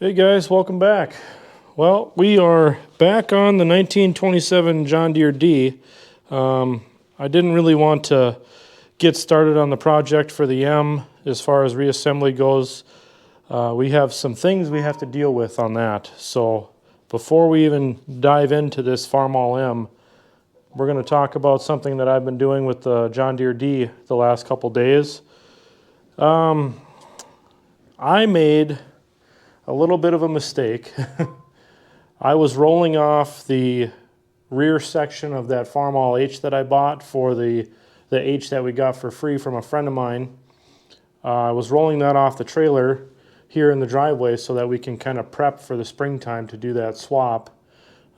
Hey guys, welcome back. Well, we are back on the 1927 John Deere D. I didn't really want to get started on the project for the M as far as reassembly goes. We have some things we have to deal with on that. So before we even dive into this Farmall M, we're going to talk about something that I've been doing with the John Deere D the last couple days. I made a little bit of a mistake. I was rolling off the rear section of that Farmall H that I bought for the H that we got for free from a friend of mine. I was rolling that off the trailer here in the driveway so that we can kind of prep for the springtime to do that swap.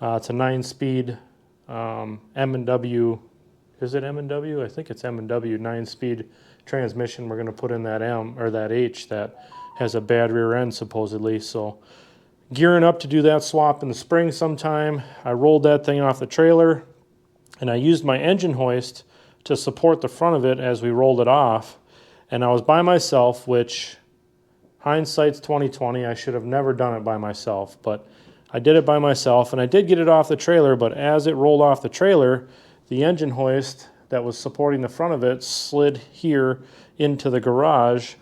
It's a 9-speed M&W. Is it M&W? I think it's M&W 9-speed transmission we're going to put in that M or that H that has a bad rear end supposedly. So gearing up to do that swap in the spring sometime. I rolled that thing off the trailer and I used my engine hoist to support the front of it as we rolled it off. And I was by myself, which hindsight's 2020. I should have never done it by myself, but I did it by myself and I did get it off the trailer. But as it rolled off the trailer, the engine hoist that was supporting the front of it slid here into the garage,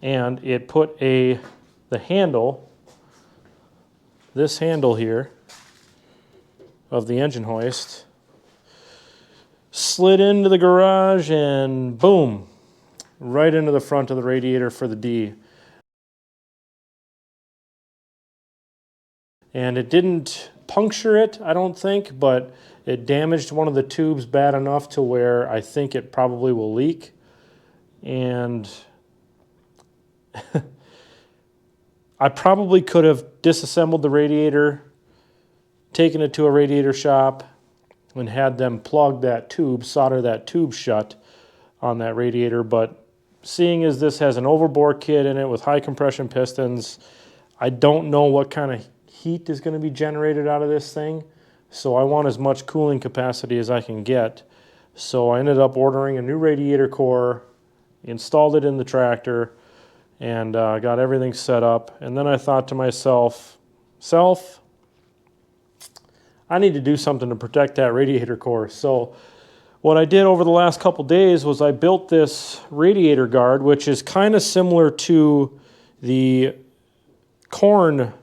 and it put the handle, this handle here of the engine hoist, slid into the garage and boom, right into the front of the radiator for the D. And it didn't puncture it, I don't think, but it damaged one of the tubes bad enough to where I think it probably will leak. And I probably could have disassembled the radiator, taken it to a radiator shop, and had them plug that tube, solder that tube shut on that radiator. But seeing as this has an overbore kit in it with high compression pistons, I don't know what kind of heat is going to be generated out of this thing. So I want as much cooling capacity as I can get. So I ended up ordering a new radiator core, installed it in the tractor, and got everything set up. And then I thought to myself, I need to do something to protect that radiator core. So what I did over the last couple days was I built this radiator guard, which is kind of similar to the corn,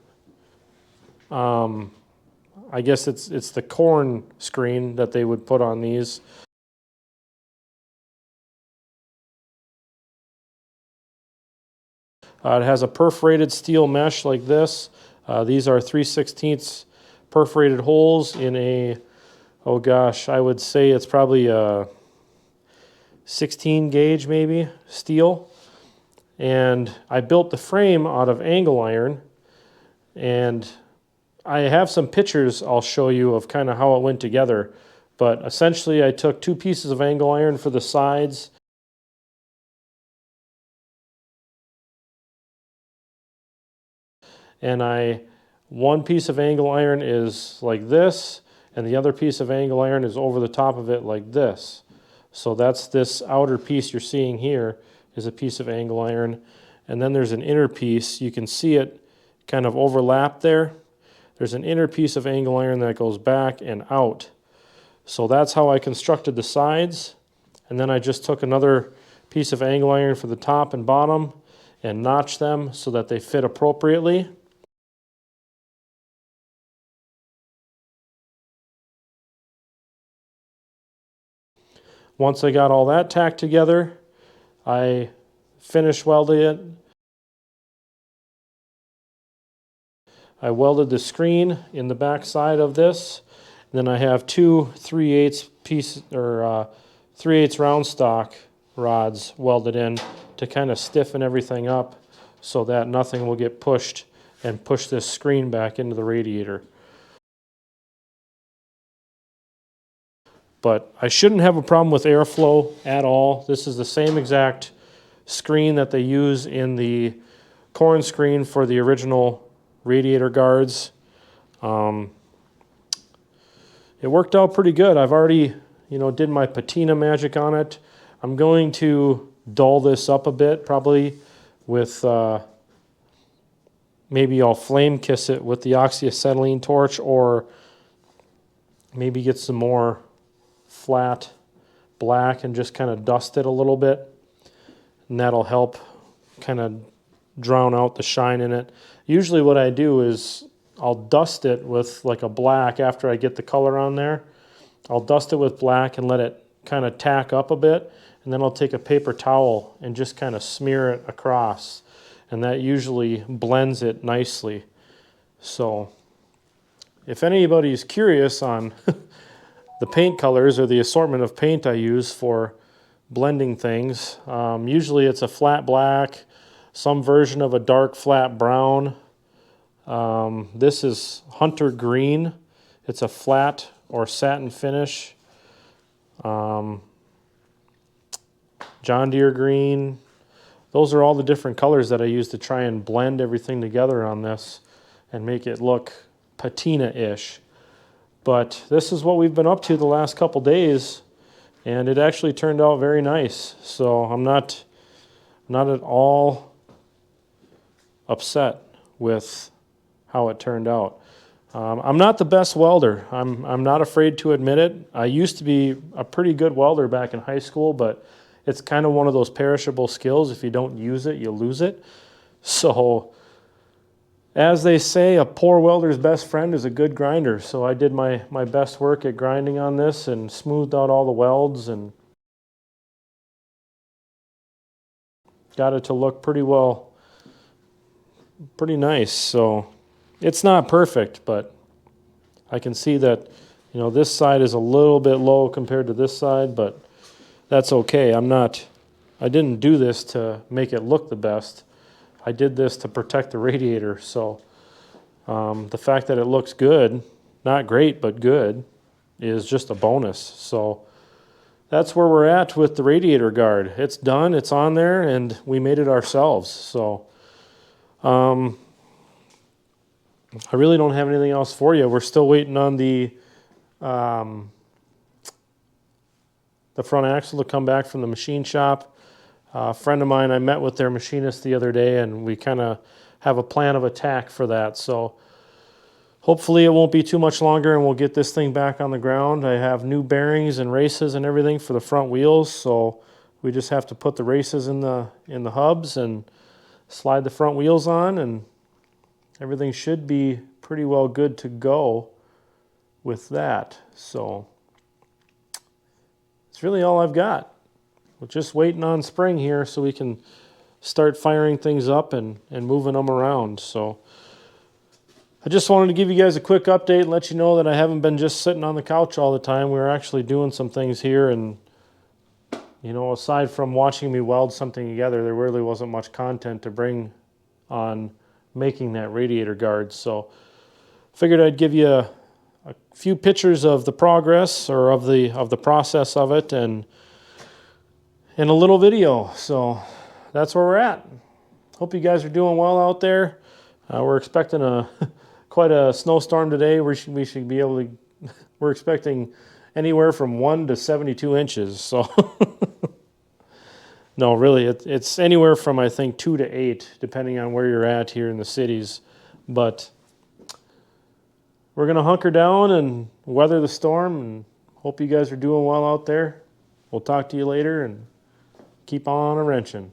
I guess it's the corn screen that they would put on these. It has a perforated steel mesh like this. These are 3/16 perforated holes in a, oh gosh, I would say it's probably a 16 gauge maybe steel. And I built the frame out of angle iron, and I have some pictures I'll show you of kind of how it went together. But essentially I took 2 pieces of angle iron for the sides, and one piece of angle iron is like this, and the other piece of angle iron is over the top of it like this. So that's this outer piece you're seeing here is a piece of angle iron, and then there's an inner piece. You can see it kind of overlap there. There's an inner piece of angle iron that goes back and out. So that's how I constructed the sides, and then I just took another piece of angle iron for the top and bottom and notched them so that they fit appropriately. Once I got all that tacked together, I finish welding it. I welded the screen in the back side of this. And then I have 2 3/8 piece or 3/8 round stock rods welded in to kind of stiffen everything up so that nothing will get pushed and push this screen back into the radiator. But I shouldn't have a problem with airflow at all. This is the same exact screen that they use in the corn screen for the original radiator guards. It worked out pretty good. I've already, did my patina magic on it. I'm going to dull this up a bit, probably with, maybe I'll flame kiss it with the oxyacetylene torch, or maybe get some more flat black and just kind of dust it a little bit, and that'll help kind of drown out the shine in it. Usually what I do is I'll dust it with like a black after I get the color on there. I'll dust it with black and let it kind of tack up a bit, and then I'll take a paper towel and just kind of smear it across, and that usually blends it nicely. So if anybody's curious on the paint colors or the assortment of paint I use for blending things, usually it's a flat black, some version of a dark flat brown. This is Hunter Green. It's a flat or satin finish. John Deere Green. Those are all the different colors that I use to try and blend everything together on this and make it look patina-ish. But this is what we've been up to the last couple days, and it actually turned out very nice. So I'm not at all upset with how it turned out. I'm not the best welder. I'm not afraid to admit it. I used to be a pretty good welder back in high school, but it's kind of one of those perishable skills. If you don't use it, you lose it. So as they say, a poor welder's best friend is a good grinder. So I did my best work at grinding on this and smoothed out all the welds and got it to look pretty nice. So it's not perfect, but I can see that, this side is a little bit low compared to this side, but that's okay. I didn't do this to make it look the best. I did this to protect the radiator. So the fact that it looks good, not great, but good, is just a bonus. So that's where we're at with the radiator guard. It's done, it's on there, and we made it ourselves. So I really don't have anything else for you. We're still waiting on the front axle to come back from the machine shop. A friend of mine, I met with their machinist the other day, and we kind of have a plan of attack for that. So hopefully it won't be too much longer and we'll get this thing back on the ground. I have new bearings and races and everything for the front wheels, so we just have to put the races in the hubs and slide the front wheels on, and everything should be pretty well good to go with that. So it's really all I've got. We're just waiting on spring here so we can start firing things up and moving them around. So I just wanted to give you guys a quick update and let you know that I haven't been just sitting on the couch all the time. We're actually doing some things here, and aside from watching me weld something together, there really wasn't much content to bring on making that radiator guard. So figured I'd give you a few pictures of the progress or of the process of it, and a little video. So that's where we're at. Hope you guys are doing well out there. We're expecting quite a snowstorm today. We should be able to. We're expecting anywhere from 1 to 72 inches. So no, really, it's anywhere from, I think, 2 to 8, depending on where you're at here in the cities. But we're gonna hunker down and weather the storm, and hope you guys are doing well out there. We'll talk to you later, and keep on a wrenching.